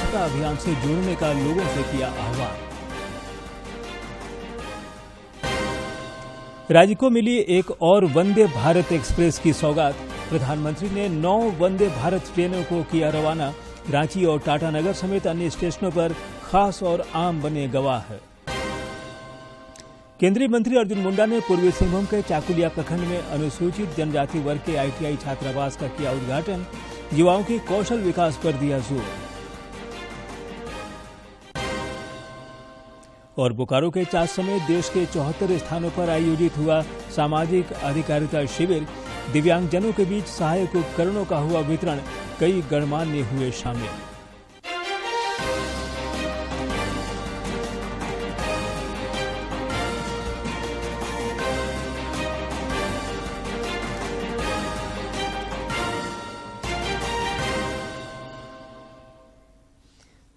स्वच्छता अभियान से जुड़ने का लोगों से किया आह्वान। राज्य को मिली एक और वंदे भारत एक्सप्रेस की सौगात। प्रधानमंत्री ने 9 वंदे भारत ट्रेनों को किया रवाना। रांची और टाटानगर समेत अन्य स्टेशनों पर खास और आम बने गवाह। केंद्रीय मंत्री अर्जुन मुंडा ने पूर्वी सिंहभूम के चाकुलिया प्रखंड में अनुसूचित जनजाति वर्ग के आईटीआई छात्रावास का किया उद्घाटन। युवाओं के कौशल विकास पर दिया जोर। और बोकारो के चास समेत देश के 74 स्थानों पर आयोजित हुआ सामाजिक अधिकारिता शिविर। दिव्यांगजनों के बीच सहायक उपकरणों का हुआ वितरण। कई गणमान्य हुए शामिल।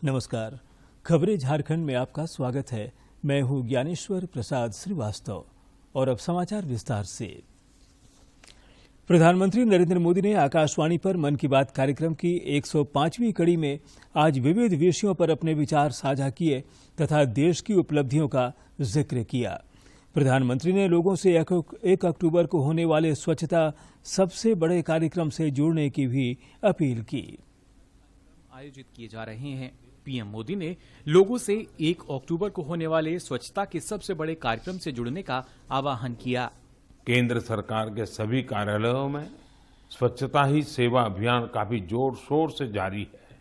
नमस्कार, खबरें झारखंड में आपका स्वागत है। मैं हूं ज्ञानेश्वर प्रसाद श्रीवास्तव और अब समाचार विस्तार से। प्रधानमंत्री नरेंद्र मोदी ने आकाशवाणी पर मन की बात कार्यक्रम की 105वीं कड़ी में आज विविध विषयों पर अपने विचार साझा किए तथा देश की उपलब्धियों का जिक्र किया। प्रधानमंत्री ने लोगों से 1 अक्टूबर को होने वाले स्वच्छता सबसे बड़े कार्यक्रम से जुड़ने की भी अपील की। आयोजित किए जा रहे हैं। पीएम मोदी ने लोगों से 1 अक्टूबर को होने वाले स्वच्छता के सबसे बड़े कार्यक्रम से जुड़ने का आह्वान किया। केंद्र सरकार के सभी कार्यालयों में स्वच्छता ही सेवा अभियान काफी जोर शोर से जारी है।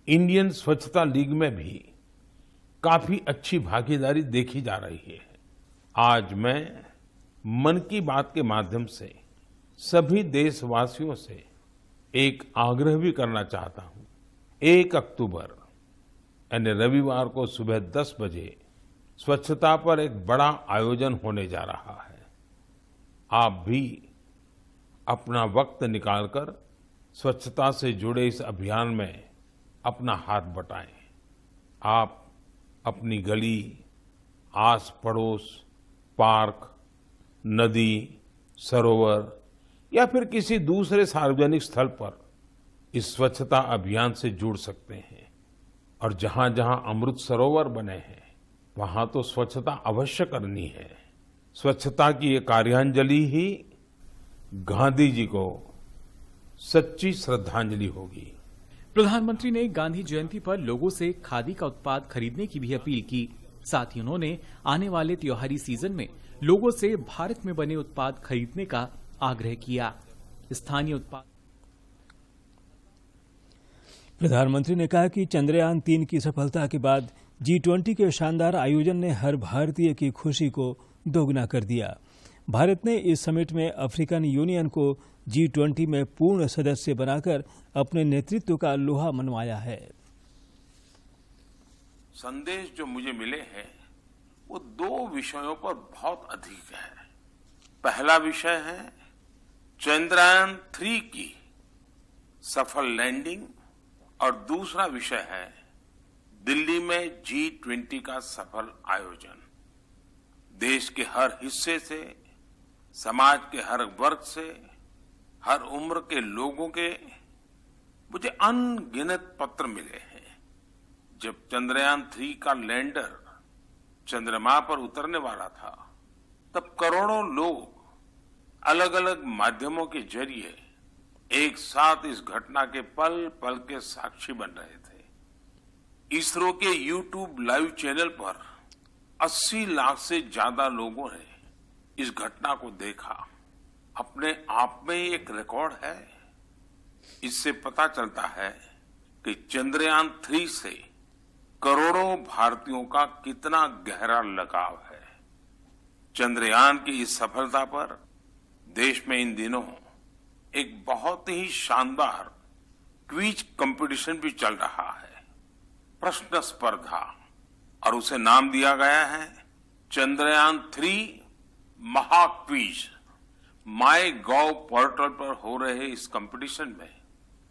इंडियन स्वच्छता लीग में भी काफी अच्छी भागीदारी देखी जा रही है। आज मैं मन की बात के माध्यम से सभी देशवासियों से एक आग्रह भी करना चाहता हूं। 1 अक्टूबर यानी रविवार को सुबह 10 बजे स्वच्छता पर एक बड़ा आयोजन होने जा रहा है। आप भी अपना वक्त निकालकर स्वच्छता से जुड़े इस अभियान में अपना हाथ बटाएं। आप अपनी गली, आस पड़ोस, पार्क, नदी, सरोवर या फिर किसी दूसरे सार्वजनिक स्थल पर इस स्वच्छता अभियान से जुड़ सकते हैं। और जहां जहां अमृत सरोवर बने हैं वहां तो स्वच्छता अवश्य करनी है। स्वच्छता की ये कार्यांजलि ही गांधी जी को सच्ची श्रद्धांजलि होगी। प्रधानमंत्री ने गांधी जयंती पर लोगों से खादी का उत्पाद खरीदने की भी अपील की। साथ ही उन्होंने आने वाले त्योहारी सीजन में लोगों से भारत में बने उत्पाद खरीदने का आग्रह किया। स्थानीय उत्पाद। प्रधानमंत्री ने कहा कि चंद्रयान 3 की सफलता के बाद G20 के शानदार आयोजन ने हर भारतीय की खुशी को दोगुना कर दिया। भारत ने इस समिट में अफ्रीकन यूनियन को G20 में पूर्ण सदस्य बनाकर अपने नेतृत्व का लोहा मनवाया है। संदेश जो मुझे मिले हैं वो 2 विषयों पर बहुत अधिक है। पहला विषय है चंद्रयान 3 की सफल लैंडिंग और दूसरा विषय है दिल्ली में G20 का सफल आयोजन। देश के हर हिस्से से, समाज के हर वर्ग से, हर उम्र के लोगों के मुझे अनगिनत पत्र मिले हैं। जब चंद्रयान 3 का लैंडर चंद्रमा पर उतरने वाला था तब करोड़ों लोग अलग अलग माध्यमों के जरिए एक साथ इस घटना के पल पल के साक्षी बन रहे थे। इसरो के YouTube लाइव चैनल पर 80 लाख से ज्यादा लोगों ने इस घटना को देखा। अपने आप में एक रिकॉर्ड है। इससे पता चलता है कि चंद्रयान 3 से करोड़ों भारतीयों का कितना गहरा लगाव है। चंद्रयान की इस सफलता पर देश में इन दिनों एक बहुत ही शानदार क्विज कंपटीशन भी चल रहा है, प्रश्न स्पर्धा, और उसे नाम दिया गया है चंद्रयान 3 महाक्विज। माई गॉव पोर्टल पर हो रहे इस कंपटीशन में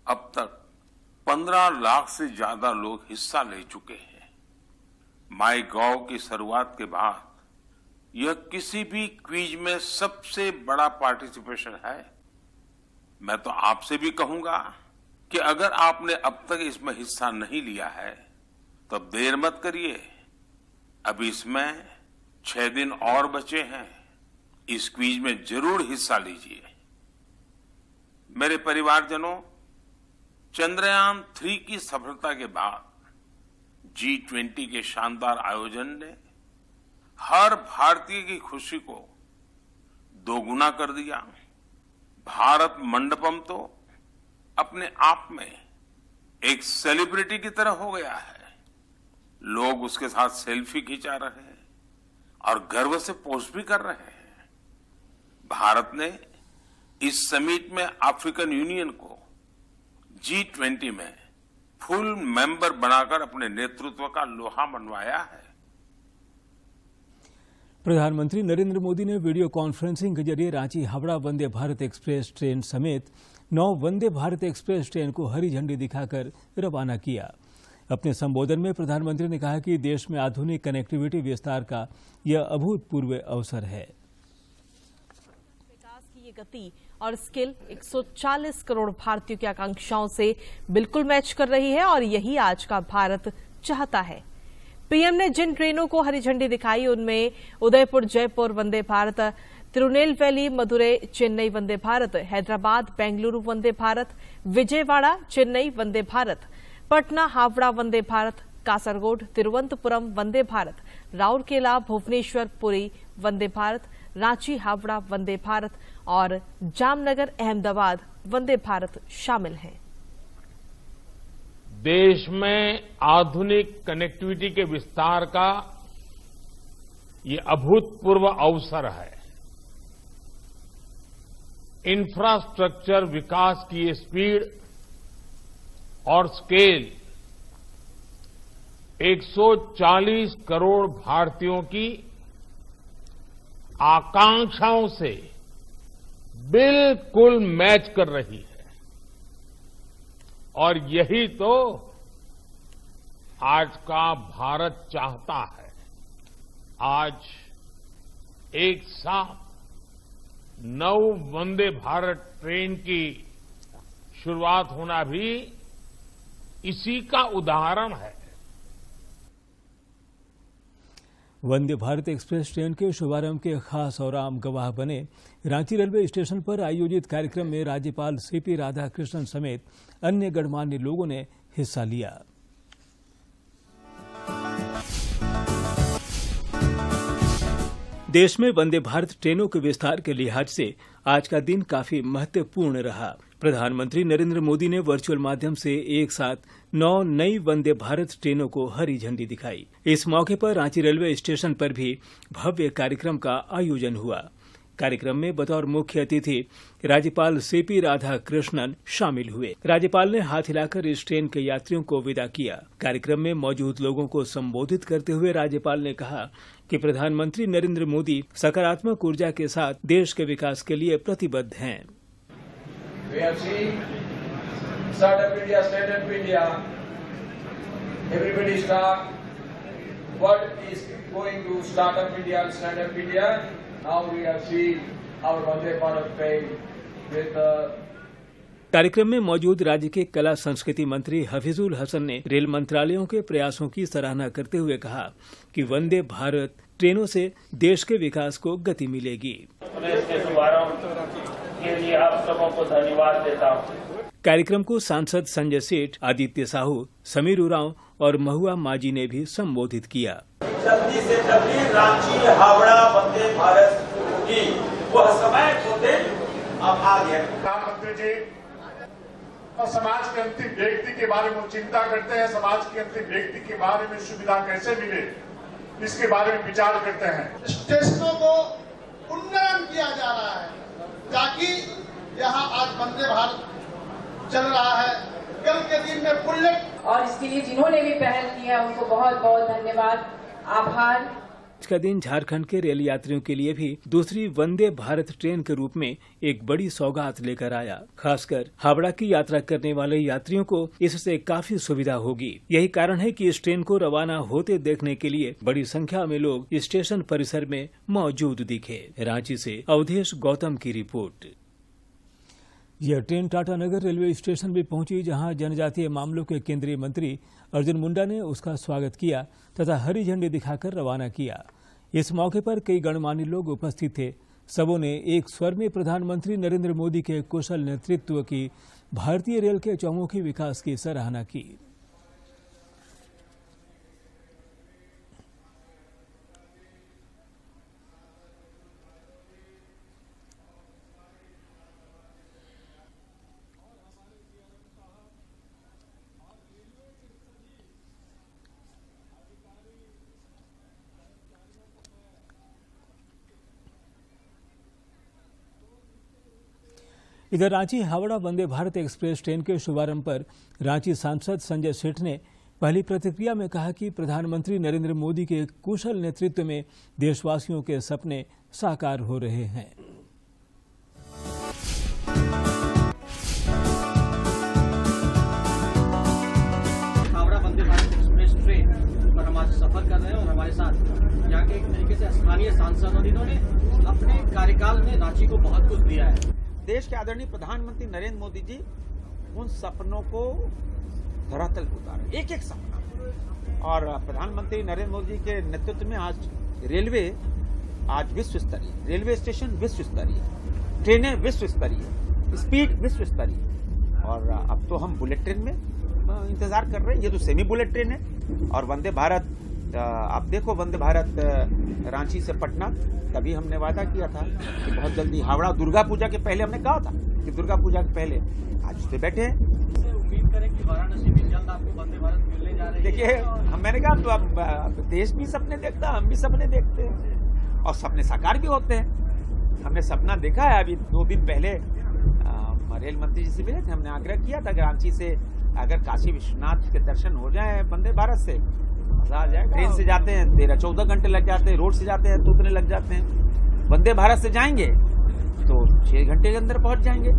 अब तक 15 लाख से ज्यादा लोग हिस्सा ले चुके हैं। माई गॉव की शुरुआत के बाद यह किसी भी क्विज में सबसे बड़ा पार्टिसिपेशन है। मैं तो आपसे भी कहूंगा कि अगर आपने अब तक इसमें हिस्सा नहीं लिया है तो अब देर मत करिए। अब इसमें 6 दिन और बचे हैं। इस क्विज में जरूर हिस्सा लीजिए। मेरे परिवारजनों, चंद्रयान 3 की सफलता के बाद G20 के शानदार आयोजन ने हर भारतीय की खुशी को दोगुना कर दिया। भारत मंडपम तो अपने आप में एक सेलिब्रिटी की तरह हो गया है। लोग उसके साथ सेल्फी खिंचा रहे हैं और गर्व से पोस्ट भी कर रहे हैं। भारत ने इस समिट में अफ्रीकन यूनियन को G20 में फुल मेंबर बनाकर अपने नेतृत्व का लोहा मनवाया है। प्रधानमंत्री नरेंद्र मोदी ने वीडियो कॉन्फ्रेंसिंग के जरिए रांची हावड़ा वंदे भारत एक्सप्रेस ट्रेन समेत 9 वंदे भारत एक्सप्रेस ट्रेन को हरी झंडी दिखाकर रवाना किया। अपने संबोधन में प्रधानमंत्री ने कहा कि देश में आधुनिक कनेक्टिविटी विस्तार का यह अभूतपूर्व अवसर है। विकास की ये गति और स्किल 140 करोड़ भारतीयों की आकांक्षाओं से बिल्कुल मैच कर रही है और यही आज का भारत चाहता है। पीएम ने जिन ट्रेनों को हरी झंडी दिखाई उनमें उदयपुर जयपुर वंदे भारत, तिरुनेलवेली मदुरै चेन्नई वंदे भारत, हैदराबाद बेंगलुरु वंदे भारत, विजयवाड़ा चेन्नई वंदे भारत, पटना हावड़ा वंदे भारत, कासरगोड तिरुवनंतपुरम वंदे भारत, राउरकेला भुवनेश्वर पुरी वंदे भारत, रांची हावड़ा वंदे भारत और जामनगर अहमदाबाद वंदे भारत शामिल हैं। देश में आधुनिक कनेक्टिविटी के विस्तार का ये अभूतपूर्व अवसर है। इंफ्रास्ट्रक्चर विकास की ये स्पीड और स्केल 140 करोड़ भारतीयों की आकांक्षाओं से बिल्कुल मैच कर रही है और यही तो आज का भारत चाहता है। आज एक साथ 9 वंदे भारत ट्रेन की शुरुआत होना भी इसी का उदाहरण है। वंदे भारत एक्सप्रेस ट्रेन के शुभारंभ के खास और आम गवाह बने रांची रेलवे स्टेशन पर आयोजित कार्यक्रम में राज्यपाल सीपी राधाकृष्णन समेत अन्य गणमान्य लोगों ने हिस्सा लिया। देश में वंदे भारत ट्रेनों के विस्तार के लिहाज से आज का दिन काफी महत्वपूर्ण रहा। प्रधानमंत्री नरेंद्र मोदी ने वर्चुअल माध्यम से एक साथ 9 नई वंदे भारत ट्रेनों को हरी झंडी दिखाई। इस मौके पर रांची रेलवे स्टेशन पर भी भव्य कार्यक्रम का आयोजन हुआ। कार्यक्रम में बतौर मुख्य अतिथि राज्यपाल सीपी राधाकृष्णन शामिल हुए। राज्यपाल ने हाथ हिलाकर इस ट्रेन के यात्रियों को विदा किया। कार्यक्रम में मौजूद लोगों को संबोधित करते हुए राज्यपाल ने कहा कि प्रधानमंत्री नरेंद्र मोदी सकारात्मक ऊर्जा के साथ देश के विकास के लिए प्रतिबद्ध हैं। We have seen Startup India, Stand-up India. Everybody start. What is going to Startup India and Stand-up India? Now we have seen our Vande Bharat train with कार्यक्रम में मौजूद राज्य के कला संस्कृति मंत्री हफीजुल हसन ने रेल मंत्रालयों के प्रयासों की सराहना करते हुए कहा कि वंदे भारत ट्रेनों से देश के विकास को गति मिलेगी। इसके शुभारंभ के लिए आप सबों को धन्यवाद देता हूँ। कार्यक्रम को सांसद संजय सेठ, आदित्य साहू, समीर उरांव और महुआ माजी ने भी संबोधित किया। जल्दी से जल्दी रांची हावड़ा वंदे भारत की वह समय होते अब आ गया। प्रधानमंत्री जी और समाज के अंतिम व्यक्ति के बारे में चिंता करते हैं। समाज के अंतिम व्यक्ति के बारे में सुविधा कैसे मिले इसके बारे में विचार करते हैं। स्टेशनों को उन्नयन किया जा रहा है ताकि यहाँ आज वंदे भारत चल रहा है, कल के दिन में बुलेट, और इसके लिए जिन्होंने भी पहल की है उनको बहुत बहुत धन्यवाद, आभार। आज का दिन झारखंड के रेल यात्रियों के लिए भी दूसरी वंदे भारत ट्रेन के रूप में एक बड़ी सौगात लेकर आया। खासकर हावड़ा की यात्रा करने वाले यात्रियों को इससे काफी सुविधा होगी। यही कारण है कि इस ट्रेन को रवाना होते देखने के लिए बड़ी संख्या में लोग स्टेशन परिसर में मौजूद दिखे। रांची से अवधेश गौतम की रिपोर्ट। यह ट्रेन टाटानगर रेलवे स्टेशन भी पहुंची, जहां जनजातीय मामलों के केंद्रीय मंत्री अर्जुन मुंडा ने उसका स्वागत किया तथा हरी झंडी दिखाकर रवाना किया। इस मौके पर कई गणमान्य लोग उपस्थित थे। सबों ने एक स्वर में प्रधानमंत्री नरेंद्र मोदी के कुशल नेतृत्व की, भारतीय रेल के चौमुखी विकास की सराहना की। इधर रांची हावड़ा वंदे भारत एक्सप्रेस ट्रेन के शुभारंभ पर रांची सांसद संजय सेठ ने पहली प्रतिक्रिया में कहा कि प्रधानमंत्री नरेंद्र मोदी के कुशल नेतृत्व में देशवासियों के सपने साकार हो रहे हैं। हावड़ा वंदे भारत एक्सप्रेस ट्रेन पर हम आज सफर कर रहे हैं और हमारे साथ यहाँ के एक तरीके से स्थानीय सांसद, और इन्होंने अपने कार्यकाल में रांची को बहुत कुछ दिया है। देश के आदरणीय प्रधानमंत्री नरेंद्र मोदी जी उन सपनों को धरातल पर उतारे, एक एक सपना। और प्रधानमंत्री नरेंद्र मोदी के नेतृत्व में आज रेलवे आज विश्व स्तरीय, रेलवे स्टेशन विश्व स्तरीय, ट्रेनें विश्व स्तरीय, स्पीड विश्व स्तरीय। और अब तो हम बुलेट ट्रेन में इंतजार कर रहे हैं। ये तो सेमी बुलेट ट्रेन है। और वंदे भारत, आप देखो वंदे भारत रांची से पटना, तभी हमने वादा किया था कि बहुत जल्दी हावड़ा, दुर्गा पूजा के पहले हमने कहा था कि दुर्गा पूजा के पहले, आज उस पे बैठे हैं। उम्मीद करें कि वाराणसी में जल्द आपको वंदे भारत मिलने जा रही है। देखिए, मैंने कहा तो अब देश भी सपने देखता है, हम भी सपने देखते हैं और सपने साकार भी होते हैं। हमने सपना देखा है। अभी 2 दिन पहले रेल मंत्री जी से मिले थे, हमने आग्रह किया था कि रांची से अगर काशी विश्वनाथ के दर्शन हो जाए वंदे भारत से, मजा आ जाएगा। ट्रेन से जाते हैं 13-14 घंटे लग जाते हैं, रोड से जाते हैं तो उतने लग जाते हैं। वंदे भारत से जाएंगे तो 6 घंटे के अंदर पहुंच जाएंगे,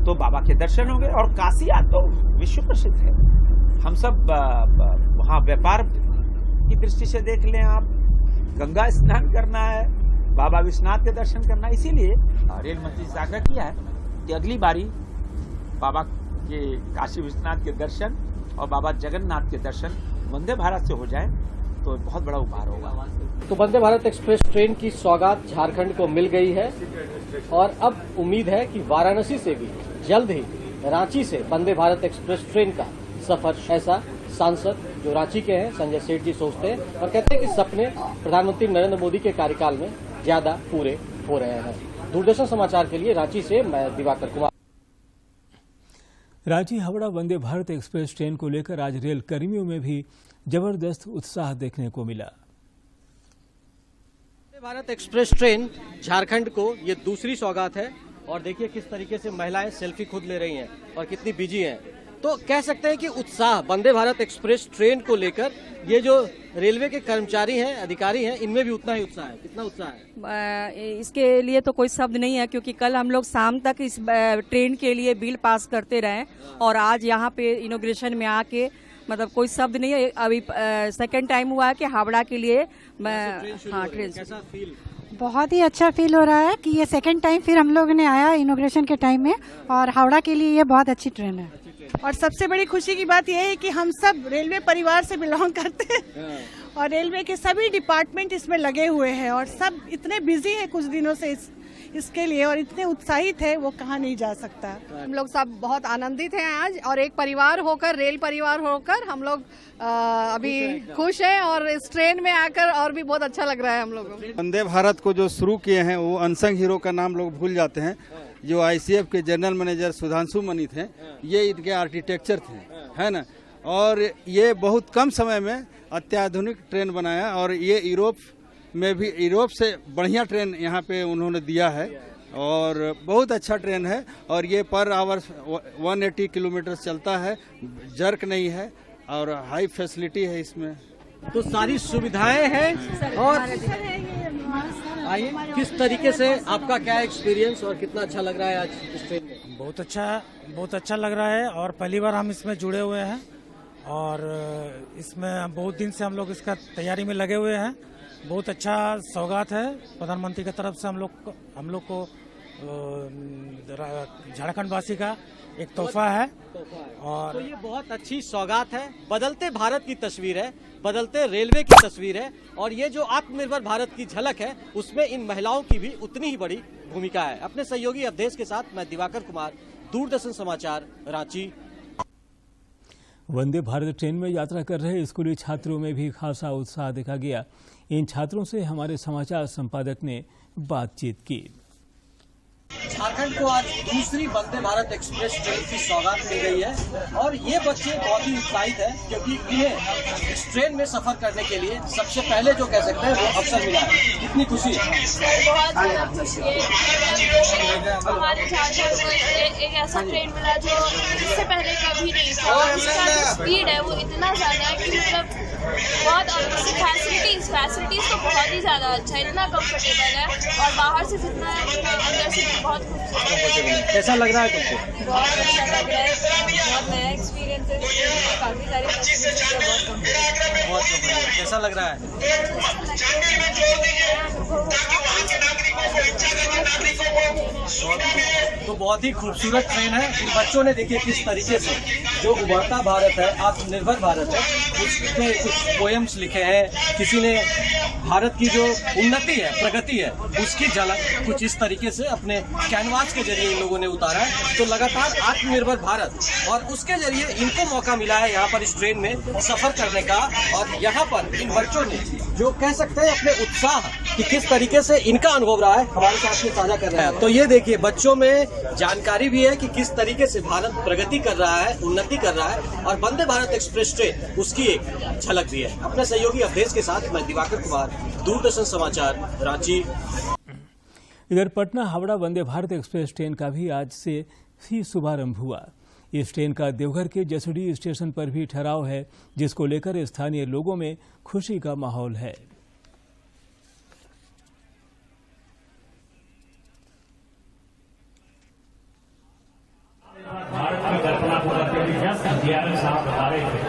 तो बाबा के दर्शन होंगे। और काशी आज तो विश्व प्रसिद्ध है। हम सब वहाँ व्यापार की दृष्टि से देख लें, आप गंगा स्नान करना है, बाबा विश्वनाथ के दर्शन करना है। इसीलिए रेल मंत्री से आग्रह किया है कि अगली बारी बाबा के काशी विश्वनाथ के दर्शन और बाबा जगन्नाथ के दर्शन वंदे भारत से हो जाए तो बहुत बड़ा उपहार होगा। तो वंदे भारत एक्सप्रेस ट्रेन की सौगात झारखंड को मिल गई है और अब उम्मीद है कि वाराणसी से भी जल्द ही रांची से वंदे भारत एक्सप्रेस ट्रेन का सफर, ऐसा सांसद जो रांची के हैं संजय सेठ जी सोचते हैं और कहते हैं कि सपने प्रधानमंत्री नरेंद्र मोदी के कार्यकाल में ज्यादा पूरे हो रहे हैं। दूरदर्शन समाचार के लिए रांची से मैं दिवाकर कुमार। रांची हावड़ा वंदे भारत एक्सप्रेस ट्रेन को लेकर आज रेल कर्मियों में भी जबरदस्त उत्साह देखने को मिला। वंदे भारत एक्सप्रेस ट्रेन झारखंड को ये दूसरी सौगात है और देखिए किस तरीके से महिलाएं सेल्फी खुद ले रही हैं और कितनी बिजी हैं। तो कह सकते हैं कि उत्साह वंदे भारत एक्सप्रेस ट्रेन को लेकर ये जो रेलवे के कर्मचारी हैं, अधिकारी हैं, इनमें भी उतना ही उत्साह है। कितना उत्साह है? इसके लिए तो कोई शब्द नहीं है, क्योंकि कल हम लोग शाम तक इस ट्रेन के लिए बिल पास करते रहे और आज यहाँ पे इनॉग्रेशन में आके मतलब कोई शब्द नहीं है। अभी सेकंड टाइम हुआ है कि हावड़ा के लिए ट्रेन कैसा फील? बहुत ही अच्छा फील हो रहा है कि ये सेकंड टाइम फिर हम लोग ने आया इनॉग्रेशन के टाइम में और हावड़ा के लिए ये बहुत अच्छी ट्रेन है। और सबसे बड़ी खुशी की बात यह है कि हम सब रेलवे परिवार से बिलोंग करते हैं और रेलवे के सभी डिपार्टमेंट इसमें लगे हुए हैं और सब इतने बिजी हैं कुछ दिनों से इसके लिए और इतने उत्साहित है, वो कहा नहीं जा सकता। हम लोग सब बहुत आनंदित हैं आज और एक परिवार होकर, रेल परिवार होकर हम लोग अभी खुश हैं और इस ट्रेन में आकर और भी बहुत अच्छा लग रहा है हम लोगों को। वंदे भारत को जो शुरू किए हैं वो अनसंग हीरो का नाम लोग भूल जाते हैं। जो आईसीएफ के जनरल मैनेजर सुधांशु मनी थे, ये इनके आर्किटेक्चर थे, है ना। और ये बहुत कम समय में अत्याधुनिक ट्रेन बनाया और ये यूरोप से बढ़िया ट्रेन यहाँ पे उन्होंने दिया है और बहुत अच्छा ट्रेन है। और ये पर आवर 180 किलोमीटर चलता है, जर्क नहीं है और हाई फैसिलिटी है इसमें। तो सारी सुविधाएं हैं और आइए किस तरीके से आपका क्या एक्सपीरियंस और कितना अच्छा लग रहा है आज इस ट्रेन में? बहुत अच्छा लग रहा है और पहली बार हम इसमें जुड़े हुए हैं और इसमें बहुत दिन से हम लोग इसका तैयारी में लगे हुए हैं। बहुत अच्छा सौगात है प्रधानमंत्री की तरफ से हम लोग को झारखंडवासी का एक तोहफा है। और तो ये बहुत अच्छी सौगात है, बदलते भारत की तस्वीर है, बदलते रेलवे की तस्वीर है, और ये जो आत्मनिर्भर भारत की झलक है उसमें इन महिलाओं की भी उतनी ही बड़ी भूमिका है। अपने सहयोगी अवधेश के साथ मैं दिवाकर कुमार, दूरदर्शन समाचार, रांची। वंदे भारत ट्रेन में यात्रा कर रहे स्कूली छात्रों में भी खासा उत्साह देखा गया। इन छात्रों से हमारे समाचार संपादक ने बातचीत की। झारखंड को आज दूसरी वंदे भारत एक्सप्रेस ट्रेन की सौगात मिल गई है और ये बच्चे बहुत ही उत्साहित हैं क्योंकि इन्हें इस ट्रेन में सफर करने के लिए सबसे पहले जो कह सकते हैं वो अवसर मिला है। कितनी खुशी है? बहुत ज्यादा खुशी है। हमारे झारखंड को एक ऐसा ट्रेन मिला जो इससे पहले कभी नहीं था और उसका जो स्पीड है वो इतना ज्यादा है कि मतलब बहुत फैसिलिटीज तो बहुत ही ज्यादा अच्छा है, इतना कंफर्टेबल है और बाहर से जितना है अंदर से बहुत खूबसूरत। कैसा लग रहा है तुमको? बहुत अच्छा लग रहा है, बहुत नया एक्सपीरियंस है, काफी सारी बहुत कैसा लग रहा है? तो बहुत ही खूबसूरत ट्रेन है। इन बच्चों ने देखिए किस तरीके से जो उभरता भारत है, आत्मनिर्भर भारत है, उसमें कुछ पोएम्स लिखे हैं। किसी ने भारत की जो उन्नति है, प्रगति है, उसकी झलक कुछ इस तरीके से अपने कैनवास के जरिए इन लोगों ने उतारा है। तो लगातार आत्मनिर्भर भारत और उसके जरिए इनको मौका मिला है यहाँ पर इस ट्रेन में सफर करने का। और यहाँ पर इन बच्चों ने जो कह सकते हैं अपने उत्साह कि किस तरीके से इनका अनुभव रहा है हमारे साथ में साझा कर रहे हैं। तो ये देखिए बच्चों में जानकारी भी है कि किस तरीके से भारत प्रगति कर रहा है, उन्नति कर रहा है, और वंदे भारत एक्सप्रेस ट्रेन उसकी एक झलक भी है। अपने सहयोगी अवधेश के साथ मैं दिवाकर कुमार, दूरदर्शन समाचार, रांची। इधर पटना हावड़ा वंदे भारत एक्सप्रेस ट्रेन का भी आज से ही शुभारंभ हुआ। इस ट्रेन का देवघर के जसोडी स्टेशन पर भी ठहराव है, जिसको लेकर स्थानीय लोगों में खुशी का माहौल है। भारत की कल्पना को करते हुए जस्ट DRM साहब बता रहे थे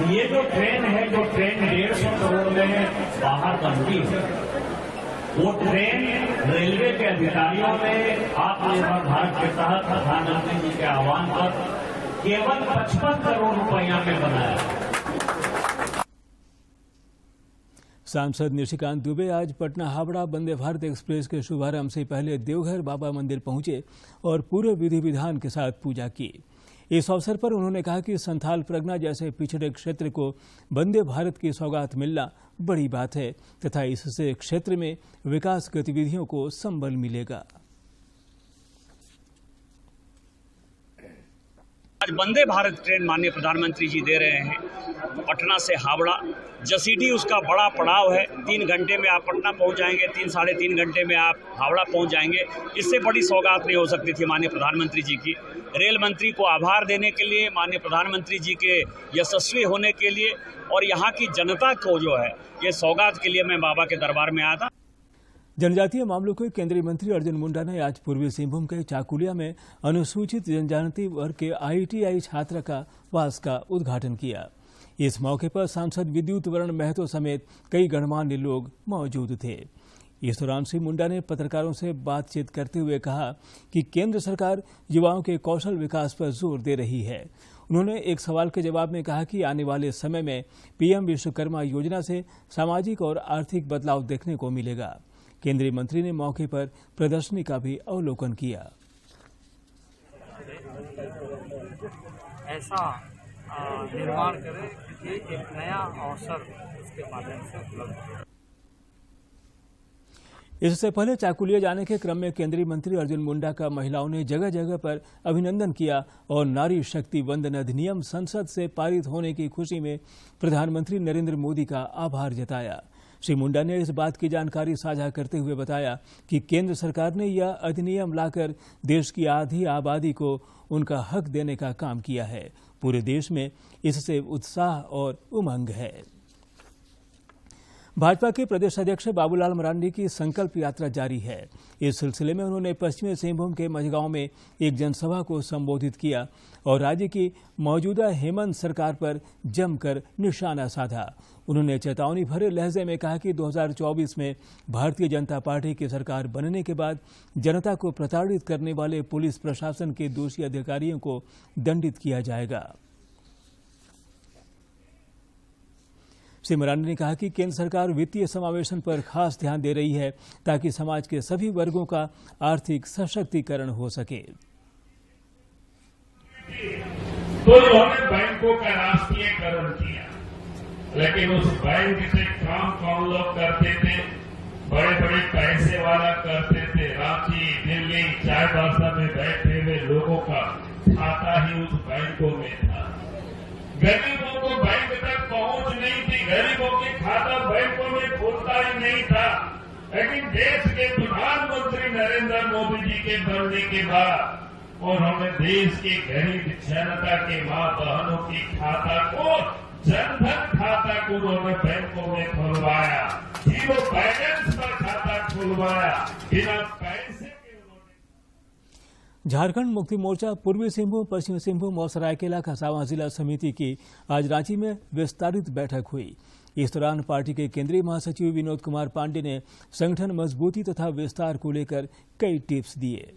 ये जो ट्रेन है, जो ट्रेन 150 करोड़ में बाहर बनती है, वो ट्रेन रेलवे के अधिकारियों ने आत्मनिर्भर भारत के तहत प्रधानमंत्री जी के आह्वान पर केवल 55 करोड़ रुपया में बनाया। सांसद निशिकांत दुबे आज पटना हावड़ा वंदे भारत एक्सप्रेस के शुभारंभ से पहले देवघर बाबा मंदिर पहुंचे और पूरे विधि विधान के साथ पूजा की। इस अवसर पर उन्होंने कहा कि संथाल परगना जैसे पिछड़े क्षेत्र को वंदे भारत की सौगात मिलना बड़ी बात है तथा इससे क्षेत्र में विकास गतिविधियों को संबल मिलेगा। आज वंदे भारत ट्रेन माननीय प्रधानमंत्री जी दे रहे हैं पटना से हावड़ा। जसीडी उसका बड़ा पड़ाव है। 3 घंटे में आप पटना पहुंच जाएंगे, 3-3.5 घंटे में आप हावड़ा पहुंच जाएंगे। इससे बड़ी सौगात नहीं हो सकती थी माननीय प्रधानमंत्री जी की। रेल मंत्री को आभार देने के लिए, माननीय प्रधानमंत्री जी के यशस्वी होने के लिए और यहाँ की जनता को जो है ये सौगात के लिए मैं बाबा के दरबार में आया था। जनजातीय मामलों के केंद्रीय मंत्री अर्जुन मुंडा ने आज पूर्वी सिंहभूम के चाकुलिया में अनुसूचित जनजाति वर्ग के ITI छात्रावास का उद्घाटन किया। इस मौके पर सांसद विद्युत वरण महतो समेत कई गणमान्य लोग मौजूद थे। इस दौरान श्री मुंडा ने पत्रकारों से बातचीत करते हुए कहा कि केंद्र सरकार युवाओं के कौशल विकास पर जोर दे रही है। उन्होंने एक सवाल के जवाब में कहा कि आने वाले समय में PM विश्वकर्मा योजना से सामाजिक और आर्थिक बदलाव देखने को मिलेगा। केंद्रीय मंत्री ने मौके पर प्रदर्शनी का भी अवलोकन किया। ऐसा निर्माण करें कि एक नया अवसर इसके माध्यम से उपलब्ध हो। इससे पहले चाकुलिया जाने के क्रम में केंद्रीय मंत्री अर्जुन मुंडा का महिलाओं ने जगह जगह पर अभिनंदन किया और नारी शक्ति वंदन अधिनियम संसद से पारित होने की खुशी में प्रधानमंत्री नरेंद्र मोदी का आभार जताया। श्री मुंडा ने इस बात की जानकारी साझा करते हुए बताया कि केंद्र सरकार ने यह अधिनियम लाकर देश की आधी आबादी को उनका हक देने का काम किया है। पूरे देश में इससे उत्साह और उमंग है। भाजपा के प्रदेश अध्यक्ष बाबूलाल मरांडी की संकल्प यात्रा जारी है। इस सिलसिले में उन्होंने पश्चिमी सिंहभूम के मझगांव में एक जनसभा को संबोधित किया और राज्य की मौजूदा हेमंत सरकार पर जमकर निशाना साधा। उन्होंने चेतावनी भरे लहजे में कहा कि 2024 में भारतीय जनता पार्टी की सरकार बनने के बाद जनता को प्रताड़ित करने वाले पुलिस प्रशासन के दोषी अधिकारियों को दंडित किया जाएगा। श्री मरांडी ने कहा कि केंद्र सरकार वित्तीय समावेशन पर खास ध्यान दे रही है ताकि समाज के सभी वर्गों का आर्थिक सशक्तिकरण हो सके। तो इन्होंने बैंकों का राष्ट्रीयकरण किया, लेकिन उस बैंक से काम कौन लोग करते थे? बड़े बड़े पैसे वाला करते थे। रांची, दिल्ली, चाईबासा में बैठे हुए लोगों का खाता ही उस बैंकों में था। गरीबों को बैंक तक पहुंच नहीं थी, गरीबों के खाता बैंकों में खुलता ही नहीं था। लेकिन देश के प्रधानमंत्री नरेंद्र मोदी जी के बनने के बाद उन्होंने देश की गरीब जनता के मां बहनों की खाता को, जनधन खाता को उन्होंने बैंकों में खुलवाया, जीरो बैलेंस पर खाता खुलवाया, बिना पैसे। झारखंड मुक्ति मोर्चा पूर्वी सिंहभूम, पश्चिमी सिंहभूम और सरायकेला खरसावां जिला समिति की आज रांची में विस्तारित बैठक हुई। इस दौरान पार्टी के केंद्रीय महासचिव विनोद कुमार पांडे ने संगठन मजबूती तथा विस्तार को लेकर कई टिप्स दिए।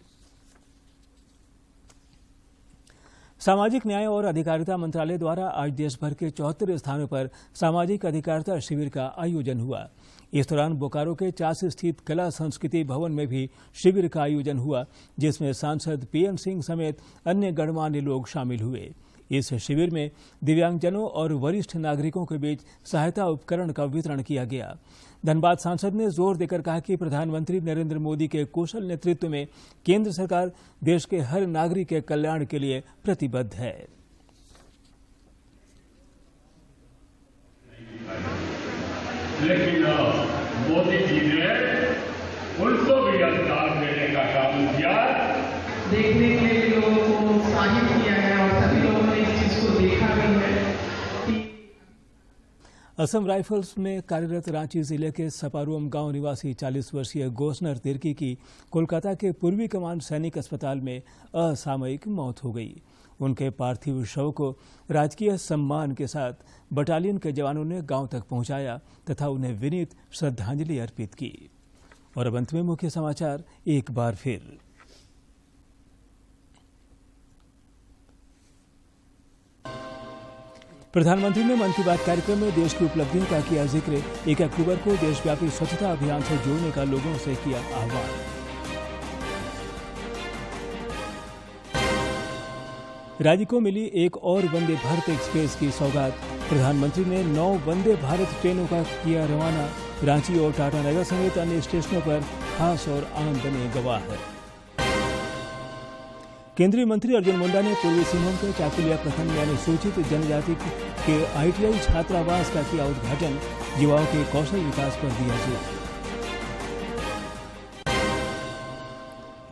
सामाजिक न्याय और अधिकारिता मंत्रालय द्वारा आज देश भर के 74 स्थानों पर सामाजिक अधिकारिता शिविर का आयोजन हुआ। इस दौरान बोकारो के चास स्थित कला संस्कृति भवन में भी शिविर का आयोजन हुआ, जिसमें सांसद पीएन सिंह समेत अन्य गणमान्य लोग शामिल हुए। इस शिविर में दिव्यांगजनों और वरिष्ठ नागरिकों के बीच सहायता उपकरण का वितरण किया गया। धनबाद सांसद ने जोर देकर कहा कि प्रधानमंत्री नरेंद्र मोदी के कुशल नेतृत्व में केंद्र सरकार देश के हर नागरिक के कल्याण के लिए प्रतिबद्ध है। लेकिन मोदी जी ने उनको भी अधिकार देने का काम किया। देखने के लिए लोगों को उत्साहित किया है और सभी लोगों ने इस चीज को देखा भी है। असम राइफल्स में कार्यरत रांची जिले के सपारुम गांव निवासी 40 वर्षीय गोसनर तिर्की की कोलकाता के पूर्वी कमान सैनिक अस्पताल में असामयिक मौत हो गई। उनके पार्थिव शव को राजकीय सम्मान के साथ बटालियन के जवानों ने गांव तक पहुंचाया तथा उन्हें विनीत श्रद्धांजलि अर्पित की। और अब अंत में मुख्य समाचार एक बार फिर। प्रधानमंत्री ने मन की बात कार्यक्रम में देश की उपलब्धियों का किया जिक्र। 1 अक्टूबर को देशव्यापी स्वच्छता अभियान से जुड़ने का लोगों से किया आह्वान। राज्य को मिली एक और वंदे भारत एक्सप्रेस की सौगात। प्रधानमंत्री ने 9 वंदे भारत ट्रेनों का किया रवाना। रांची और टाटानगर समेत अन्य स्टेशनों पर खास और आम बने गवाह। केंद्रीय मंत्री अर्जुन मुंडा ने पूर्वी सिंहभूम के चाकुलिया प्रखंड में अनुसूचित जनजाति के ITI छात्रावास का किया उद्घाटन। युवाओं के कौशल विकास पर दिया जोर।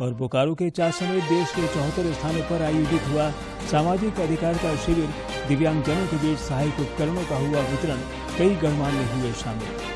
और बोकारो के चास समेत देश के 74 स्थानों पर आयोजित हुआ सामाजिक अधिकारिता शिविर। दिव्यांगजनों के बीच सहायक उपकरणों का हुआ वितरण। कई गणमान्य हुए शामिल।